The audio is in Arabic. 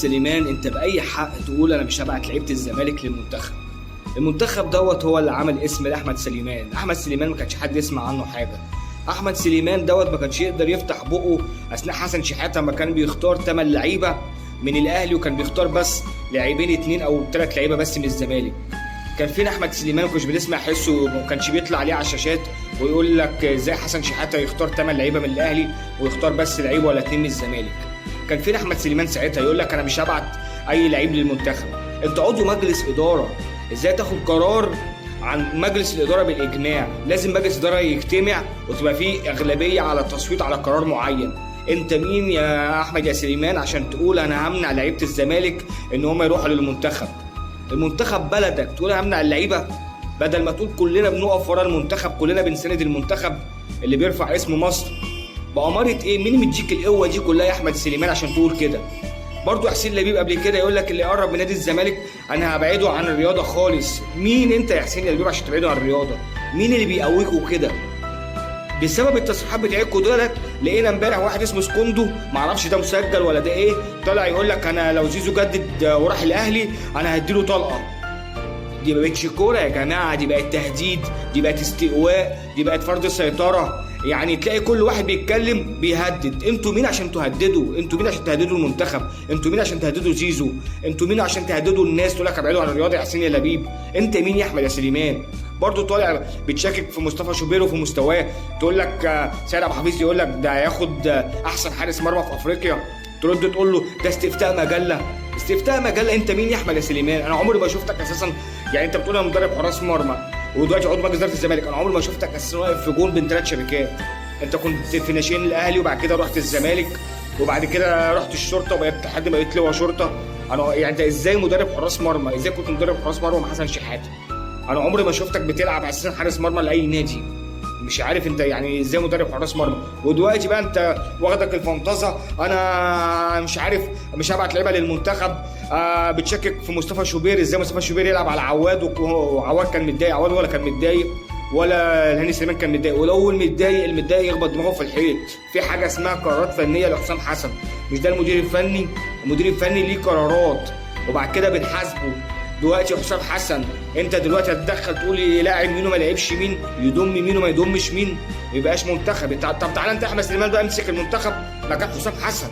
سليمان، انت باي حق تقول انا مش هبعت لعيبه الزمالك للمنتخب؟ المنتخب هو اللي عمل اسم لاحمد سليمان. احمد سليمان ما كانش حد يسمع عنه حاجه. احمد سليمان ما كانش يقدر يفتح بقه اثناء حسن شحاته ما كان بيختار 8 لعيبه من الاهلي، وكان بيختار بس لاعبين 2 أو 3 لعيبه بس من الزمالك. كان فين احمد سليمان؟ ما كناش بنسمع حسه، وما كانش بيطلع عليه على الشاشات ويقول لك ازاي حسن شحاته يختار 8 لعيبه من الاهلي ويختار بس لعيبه ولا 2 من الزمالك. كان فين احمد سليمان ساعتها يقول لك انا مش هبعت اي لعيب للمنتخب؟ انت عضو مجلس اداره، ازاي تاخد قرار عن مجلس الاداره بالاجماع؟ لازم مجلس الاداره يجتمع وتبقى فيه اغلبيه على التصويت على قرار معين. انت مين يا احمد يا سليمان عشان تقول انا همنع لعيبه الزمالك ان هم يروحوا للمنتخب؟ المنتخب بلدك، تقول انا همنع اللعيبه؟ بدل ما تقول كلنا بنقف ورا المنتخب، كلنا بنساند المنتخب اللي بيرفع اسم مصر. بأمارة ايه؟ مين مديك القوه دي كلها يا احمد سليمان عشان تقول كده؟ برضو حسين لبيب قبل كده يقول لك اللي يقرب من نادي الزمالك انا هبعده عن الرياضه خالص. مين انت يا حسين لبيب عشان تبعده عن الرياضه؟ مين اللي بيقويكوا كده؟ بسبب التصريحات بتاعتكوا دولت لقينا امبارح واحد اسمه سكوندو، معرفش ده مسجل ولا ده ايه، طلع يقول لك انا لو زيزو جدد وراح الاهلي انا هديله طلقه. دي ما بقتش كوره يا جماعه، دي بقت تهديد، دي بقت استقواء، دي بقت فرض سيطره. يعني تلاقي كل واحد بيتكلم بيهدد. انتوا مين عشان تهددوا؟ انتوا مين عشان تهددوا المنتخب؟ انتوا مين عشان تهددوا زيزو؟ انتوا مين عشان تهددوا الناس تقول لك ابعدوا عن الرياضه يا حسين يا لبيب؟ انت مين يا احمد يا سليمان؟ برضه طالع بتشكك في مصطفى شوبير وفي مستواه، تقول لك سيد ابو حفيظ يقول لك ده هياخد احسن حارس مرمى في افريقيا، ترد تقول له ده استفتاء مجله. استفتاء مجله؟ انت مين يا احمد يا سليمان؟ انا عمري ما شفتك اساسا، يعني انت بتقول انا مدرب حراس مرمى ودلوقتي عضو مجلس اداره الزمالك، انا عمري ما شفتك اساسا واقف في جون بين 3 شبكات. انت كنت في ناشئين الاهلي وبعد كده رحت الزمالك وبعد كده رحت الشرطه وبقيت لحد ما بقيت لواء شرطه. انا يعني انت ازاي مدرب حراس مرمى؟ ازاي كنت مدرب حراس مرمى مع حسن شحاته؟ انا عمري ما شفتك بتلعب اساسا حارس مرمى لاي نادي. مش عارف انت يعني ازاي مدرب حراس مرمى. ودلوقتي بقى انت واخدك الفنطزه، انا مش عارف مش هبعت لعيبه للمنتخب. بتشكك في مصطفى شوبير، ازاي مصطفى شوبير يلعب على عواد وعواد كان متضايق؟ عواد ولا كان متضايق ولا الهاني سليمان كان متضايق. ولو المتضايق يخبط دماغه في الحيط. في حاجه اسمها قرارات فنيه لحسام حسن، مش ده المدير الفني؟ المدير الفني ليه قرارات وبعد كده بنحاسبه. دلوقتي حسام حسن انت دلوقتي هتدخل تقول يلاعب مين وما يلعبش مين، يضم مين وما يضمش مين، ما يبقاش منتخب. طب تعالى انت احمد سليمان بقى امسك المنتخب مكان حسام حسن.